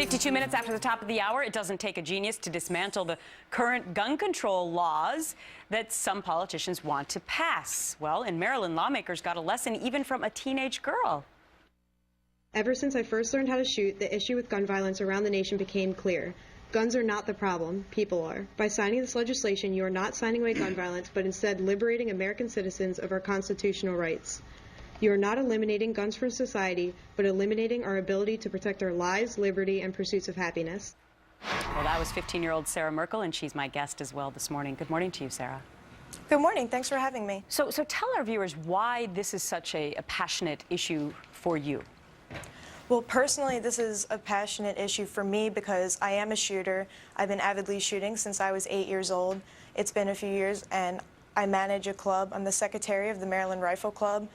52 minutes after the top of the hour, it doesn't take a genius to dismantle the current gun control laws that some politicians want to pass. Well, in Maryland, lawmakers got a lesson even from a teenage girl. Ever since I first learned how to shoot, the issue with gun violence around the nation became clear. Guns are not the problem, people are. By signing this legislation, you are not signing away gun violence, but instead liberating American citizens of our constitutional rights. You are not eliminating guns from society, but eliminating our ability to protect our lives, liberty, and pursuits of happiness. Well, that was 15-year-old Sarah Merkle, and she's my guest as well this morning. Good morning to you, Sarah. Good morning. Thanks for having me. So tell our viewers why this is such a passionate issue for you. Well, personally, this is a passionate issue for me because I am a shooter. I've been avidly shooting since I was 8 years old. It's been a few years, and I manage a club. I'm the secretary of the Maryland Rifle Club,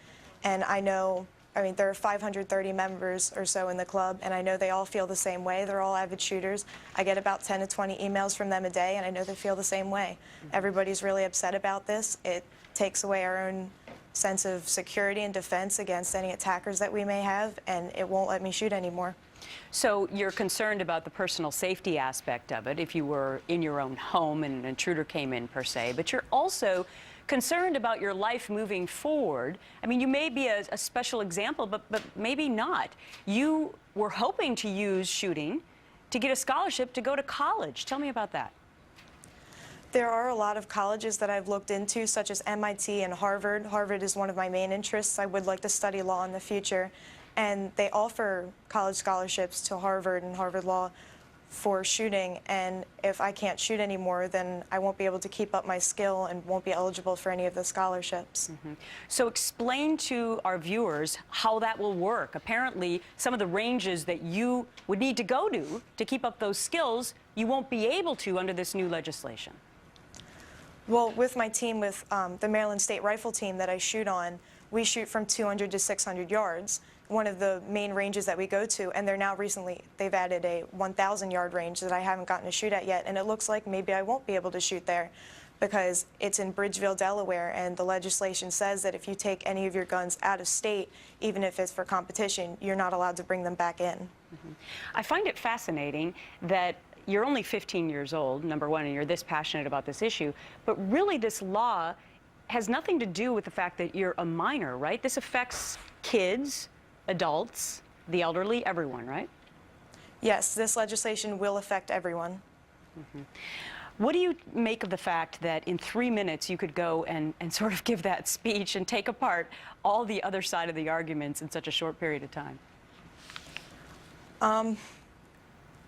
and there are 530 members or so in the club, and I know they all feel the same way. They're all avid shooters. I get about 10 to 20 emails from them a day, and I know they feel the same way. Everybody's really upset about this. It takes away our own sense of security and defense against any attackers that we may have, and it won't let me shoot anymore. So you're concerned about the personal safety aspect of it if you were in your own home and an intruder came in per se, but you're also concerned about your life moving forward. I mean, you may be a special example, but maybe not. You were hoping to use shooting to get a scholarship to go to college. Tell me about that. There are a lot of colleges that I've looked into, such as MIT and Harvard. Harvard is one of my main interests. I would like to study law in the future, and they offer college scholarships to Harvard and Harvard Law for shooting, and if I can't shoot anymore, then I won't be able to keep up my skill and won't be eligible for any of the scholarships. So explain to our viewers how that will work. Apparently, some of the ranges that you would need to go to keep up those skills, you won't be able to under this new legislation. Well, with my team, with the Maryland State Rifle Team that I shoot on, we shoot from 200 to 600 yards, one of the main ranges that we go to, and they've added a 1,000-yard range that I haven't gotten to shoot at yet, and it looks like maybe I won't be able to shoot there because it's in Bridgeville, Delaware, and the legislation says that if you take any of your guns out of state, even if it's for competition, you're not allowed to bring them back in. I find it fascinating that you're only 15 years old, number one, and you're this passionate about this issue, but really this law has nothing to do with the fact that you're a minor, right? This affects kids, adults, the elderly, everyone, right? Yes, this legislation will affect everyone. What do you make of the fact that in 3 minutes you could go and sort of give that speech and take apart all the other side of the arguments in such a short period of time?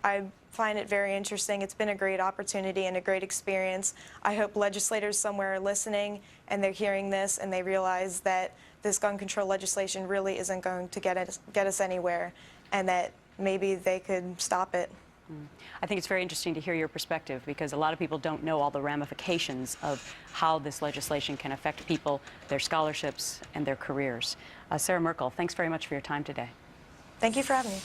I find it very interesting. It's been a great opportunity and a great experience. I hope legislators somewhere are listening and they're hearing this and they realize that this gun control legislation really isn't going to get us anywhere, and that maybe they could stop it. I think it's very interesting to hear your perspective because a lot of people don't know all the ramifications of how this legislation can affect people, their scholarships, and their careers. Sarah Merkle, thanks very much for your time today. Thank you for having me.